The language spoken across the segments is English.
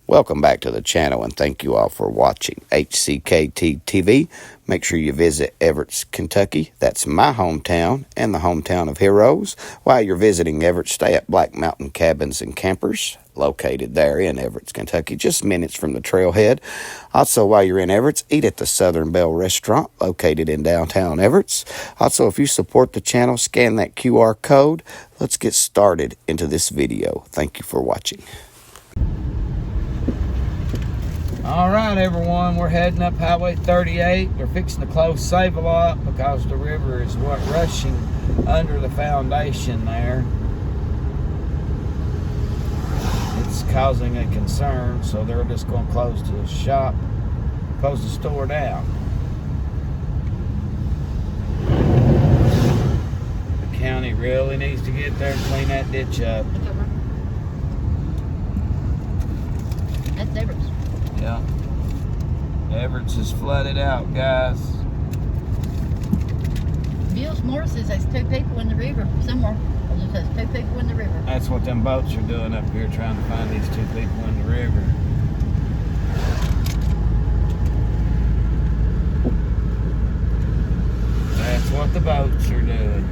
Welcome back to the channel, and thank you all for watching HCKT TV. Make sure you visit Everett, Kentucky. That's my hometown and the hometown of heroes. While you're visiting Everett, stay at Black Mountain Cabins and Campers, located there in Everett, Kentucky, just minutes from the trailhead. Also, while you're in Everett, eat at the Southern Belle Restaurant, located in downtown Everett. Also, if you support the channel, scan that QR code. Let's get started into this video. Thank you for watching. All right, everyone, we're heading up Highway 38. We're fixing to close Save-A-Lot because the river is rushing under the foundation there. It's causing a concern, so they're just going to close the shop, close the store down. The county really needs to get there and clean that ditch up. That's Everett. Yeah. Everett's is flooded out, guys. Bill's Moore says there's 2 people in the river somewhere. It just says 2 people in the river. That's what them boats are doing up here, trying to find these 2 people in the river. That's what the boats are doing.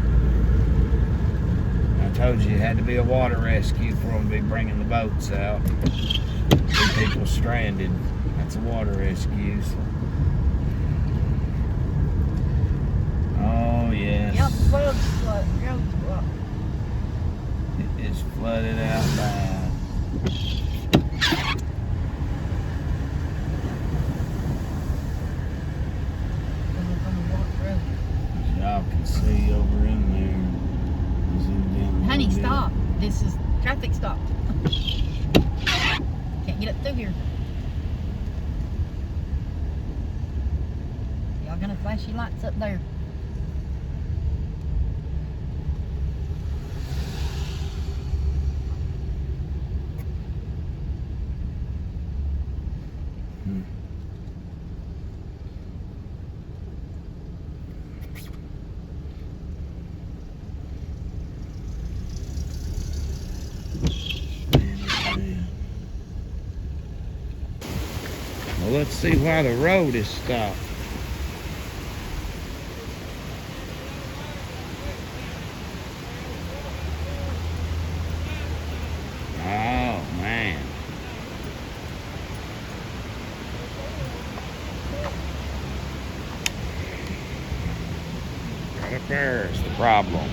I told you it had to be a water rescue for them to be bringing the boats out. 2 people stranded. That's a water rescue. Oh, yes. Yep, road's flooded. Road's flooded. It is flooded out bad. We're gonna walk through. As y'all can see over in there. Zoomed in a little Honey, bit. stop. This is traffic stop. Can't get up through here. Y'all gonna flash your lights up there. Well, let's see why the road is stopped. Oh, man. Right up there is the problem.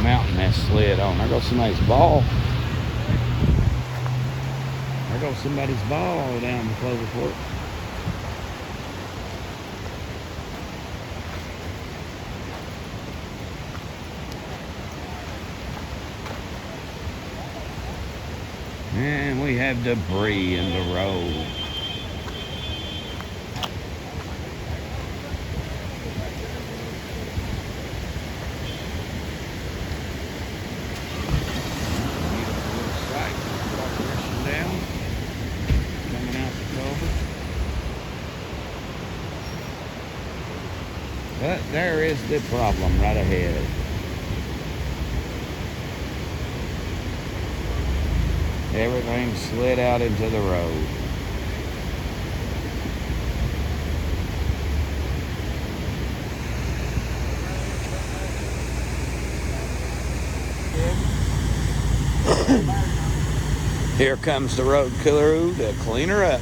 Mountain has slid on. There goes somebody's ball. There goes somebody's ball down the clover court. And we have debris in the road. But there is the problem right ahead. Everything slid out into the road. Here comes the road crew to clean her up.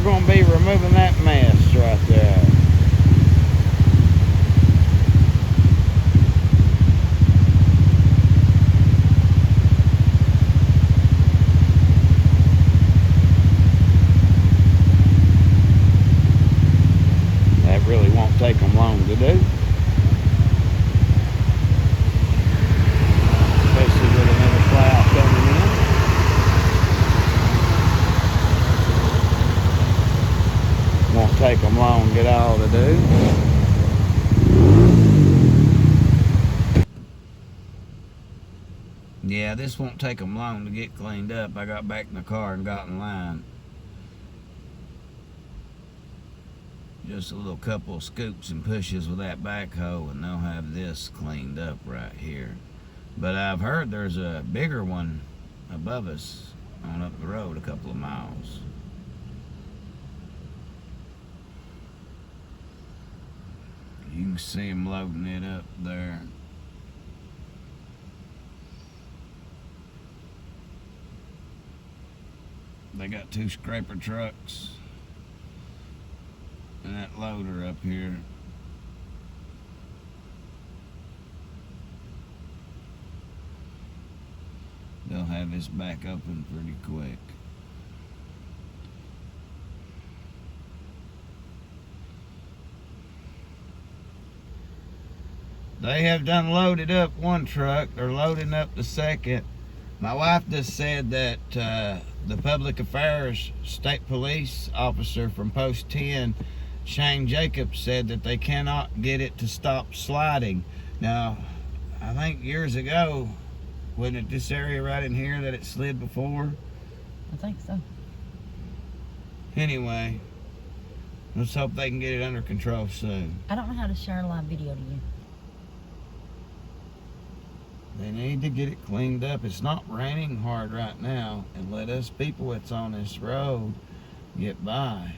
Going to be removing that mess right there. take them long to get all to do. Yeah, this won't take them long to get cleaned up. I got back in the car and got in line. Just a little couple of scoops and pushes with that backhoe and they'll have this cleaned up right here. But I've heard there's a bigger one above us on up the road a couple of miles. You can see them loading it up there. They got 2 scraper trucks and that loader up here. They'll have this back open pretty quick. They have done loaded up one truck. They're loading up the second. My wife just said that the public affairs state police officer from Post 10, Shane Jacobs, said that they cannot get it to stop sliding. Now, I think years ago, wasn't it this area right in here that it slid before? I think so. Anyway, let's hope they can get it under control soon. I don't know how to share a live video to you. They need to get it cleaned up. It's not raining hard right now, and let us people that's on this road get by.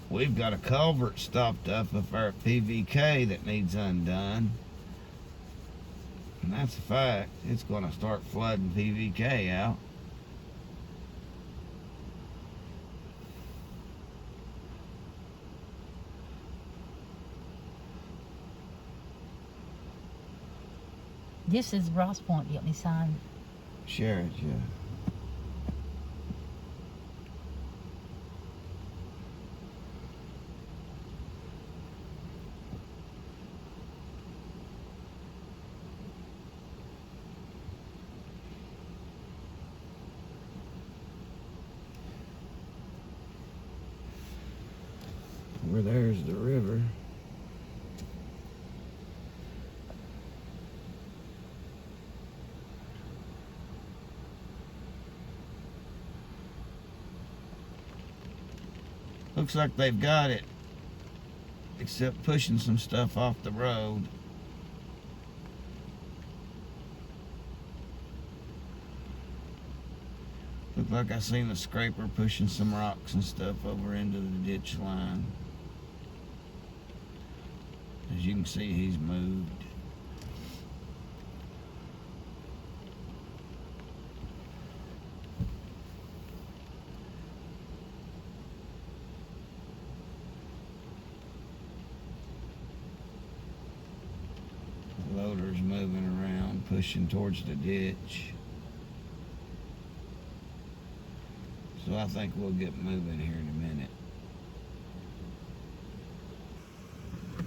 We've got a culvert stopped up of our PVK that needs undone. And that's a fact. It's going to start flooding PVK out. This is Ross Point. You got me signed. Share it, yeah. Where there's the river. Looks like they've got it, except pushing some stuff off the road. Looked like I seen the scraper pushing some rocks and stuff over into the ditch line. As you can see, he's moved. The loader's moving around, pushing towards the ditch. So I think we'll get moving here in a minute.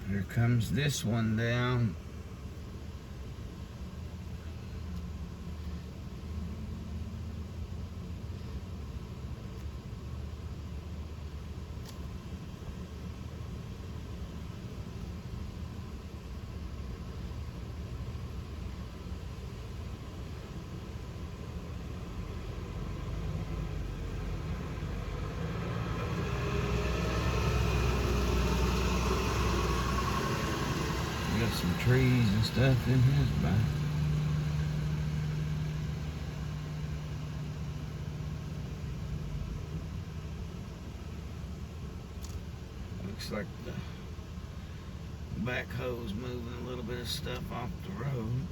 Here comes this one down. Got some trees and stuff in his back. Looks like the backhoe's moving a little bit of stuff off the road.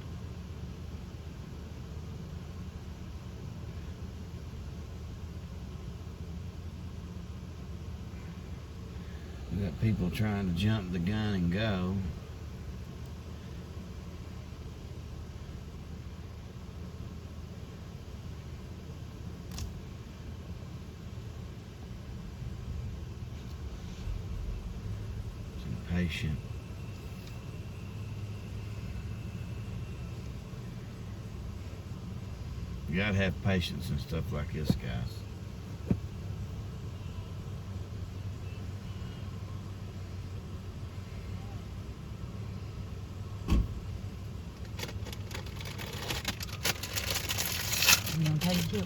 We got people trying to jump the gun and go. Patient. gotta have patience and stuff like this, guys. You gonna take it?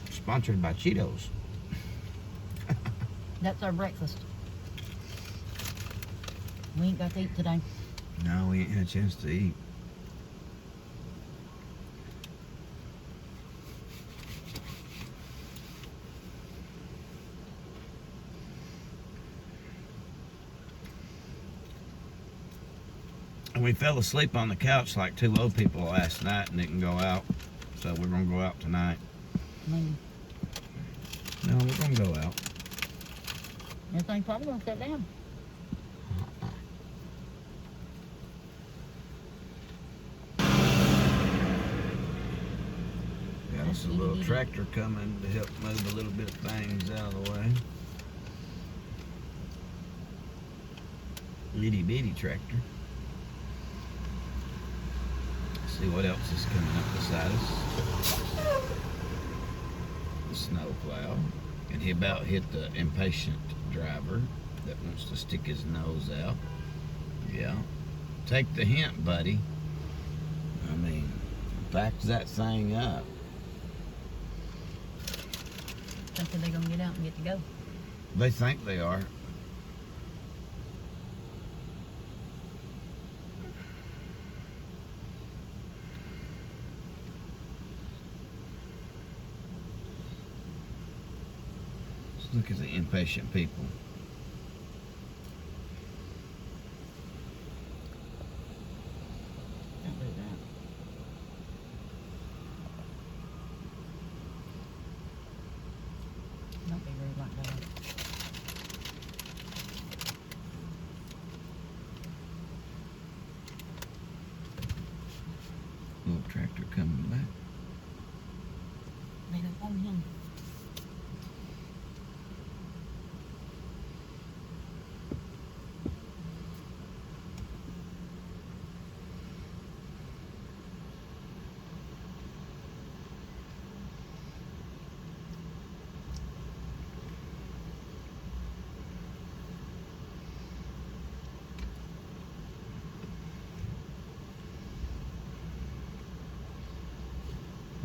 Sponsored by Cheetos. That's our breakfast. We ain't got to eat today. No, we ain't had a chance to eat. And we fell asleep on the couch like two old people last night and didn't go out. So we're gonna go out tonight. Maybe. No, we're gonna go out. Everything's probably gonna sit down. Got us a little tractor coming to help move a little bit of things out of the way. Itty bitty tractor. See what else is coming up beside us. The snow plow. And he about hit the impatient driver that wants to stick his nose out. Yeah. Take the hint, buddy. I mean, back that thing up. Thinking they're gonna get out and get to go. They think they are. Just look at the impatient people. Don't do that. Don't be rude like that. Little tractor coming back. They don't own him.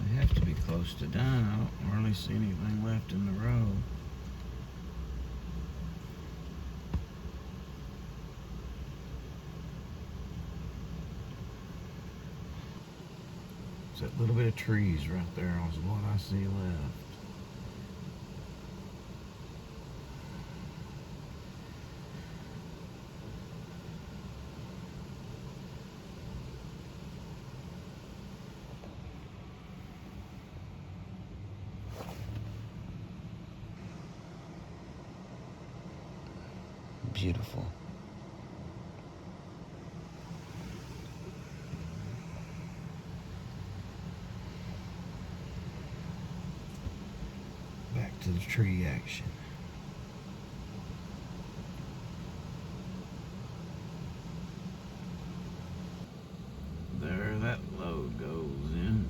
They have to be close to done. I don't hardly see anything left in the road. It's that little bit of trees right there is what I see left. Beautiful. Back to the tree action. There that load goes in.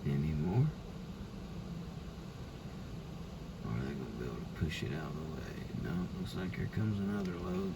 Any more? Or are they going to be able to push it out of the way? No, looks like here comes another load.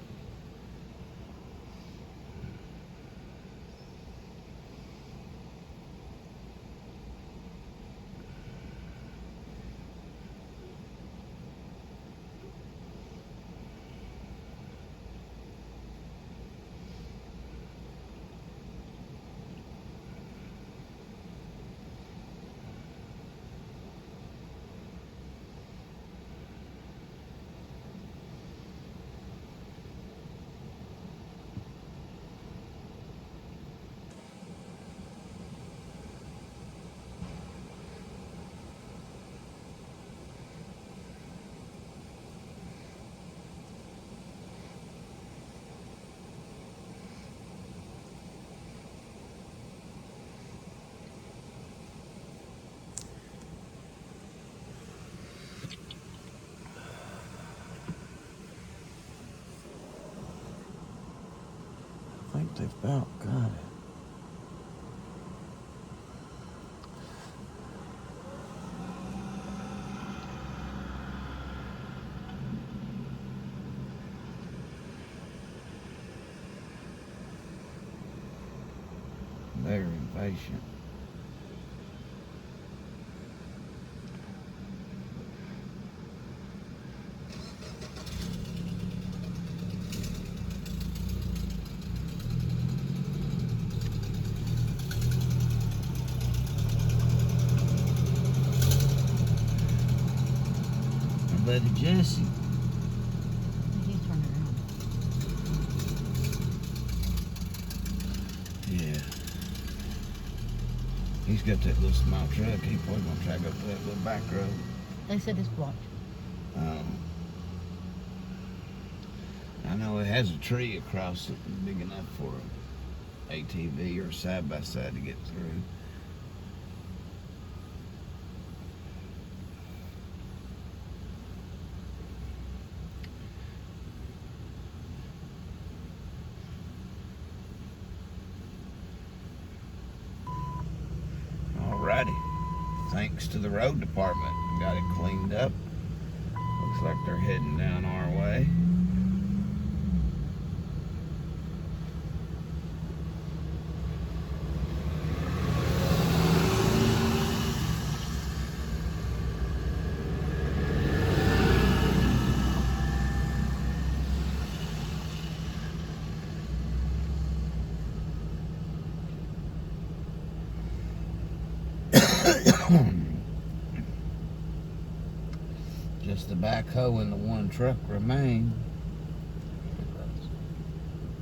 think they've about got it. Very impatient. My buddy Jesse. He's turning around. Yeah. He's got that little small truck. He's probably gonna try to go to that little back road. They said it's blocked. I know it has a tree across it big enough for an ATV or side by side to get through. Alrighty. Thanks to the road department. Got it cleaned up. Looks like they're heading down our way. Just the backhoe and the one truck remain.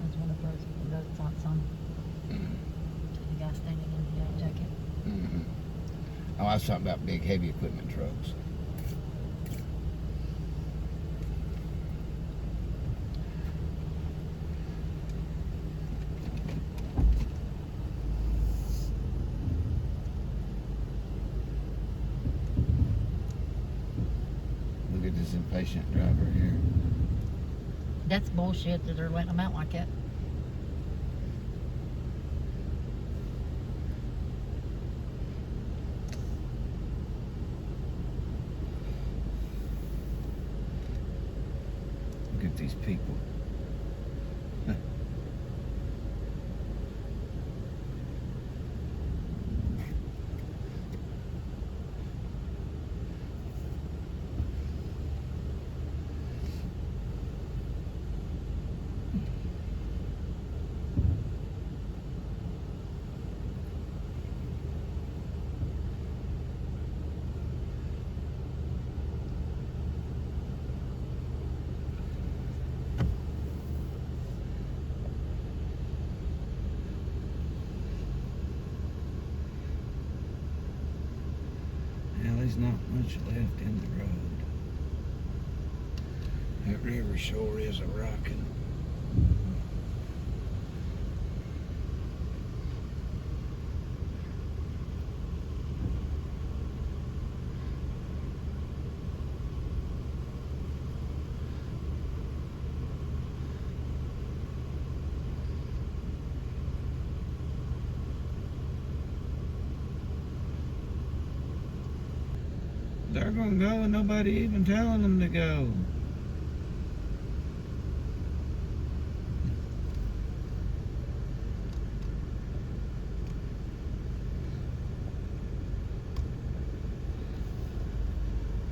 That's one of those thoughts on. The guy standing in the yellow jacket. Mm-hmm. Oh, I was talking about big heavy equipment trucks. Look at this impatient driver here. That's bullshit that they're letting them out like that. Look at these people. There's not much left in the road. That river sure is a rockin'. They're gonna go and nobody even telling them to go.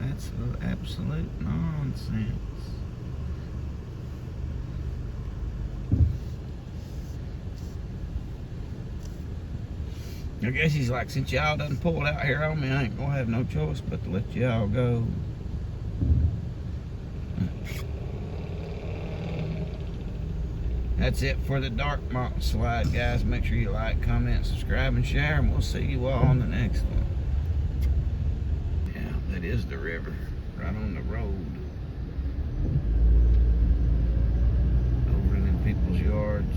That's absolute nonsense. I guess he's like, since y'all done pulled out here on me, I ain't gonna have no choice but to let y'all go. That's it for the Dark Mountain Slide, guys. Make sure you like, comment, subscribe, and share, and we'll see you all on the next one. Yeah, that is the river, right on the road. Over in them people's yards.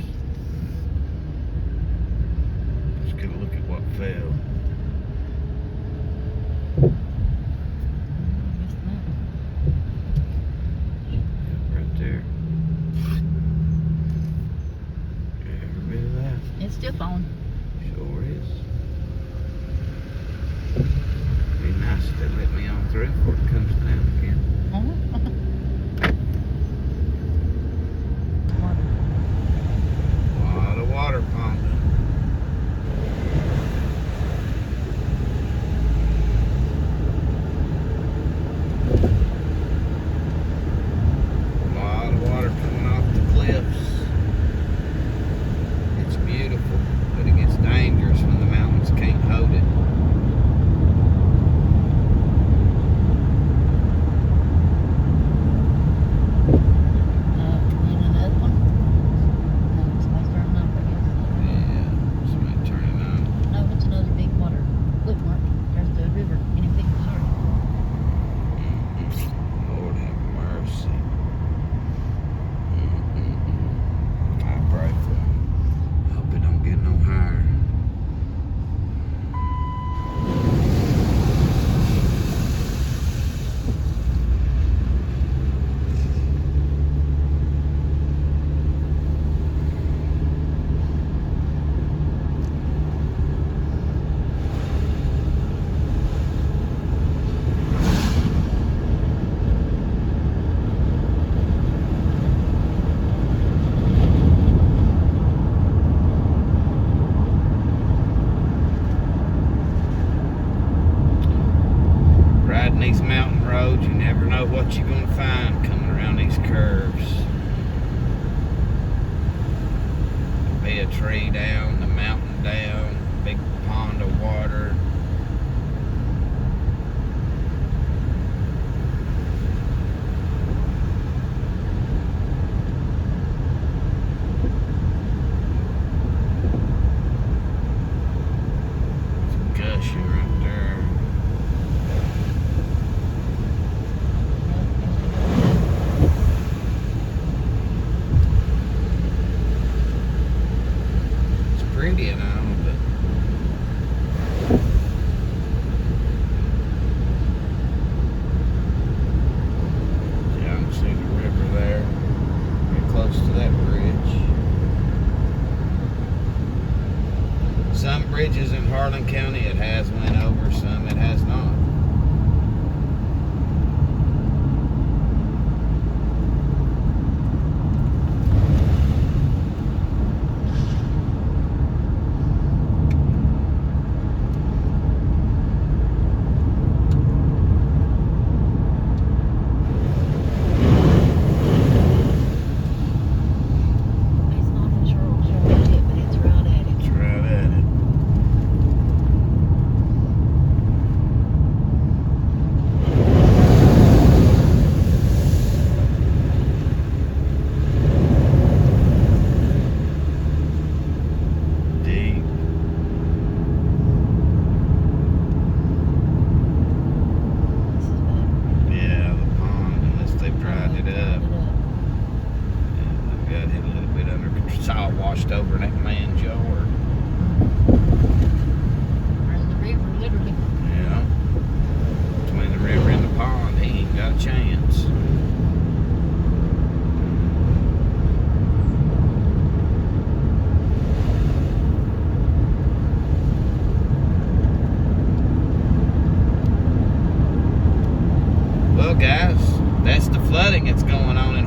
Just get a look at what fell. Right there. Yeah, It's still falling. Sure is. Be nice if they let me on through before it comes down again. A lot of water pumping. A lot of water coming off the cliffs. It's beautiful, but it gets dangerous when the mountains can't hold it. And another one? No, somebody's turning up, I guess. Yeah, somebody turning on. No, it's another big water. Look, Mark, there's the river. Any big sorry. Lord have mercy. I pray for him. Hope it don't get no higher. Riding these mountain roads, you never know what you're going to find coming around these curves. Be a tree down, the mountain down, big pond of water. It's gushing right there. It's pretty and all, but yeah, I can see the river there. Get close to that bridge. Some bridges in Harlan County it has went over, some it has not. It's not in Charles yet, but it's right at it. It's right at it. Deep. This is bad. Yeah, the pond, unless they've dried it up. Yeah, they've got it a little bit under control. It's all washed over in that man's yard. There's the river, literally. Yeah. Between the river and the pond, he ain't got a chance. Well, guys, that's the flooding that's going on in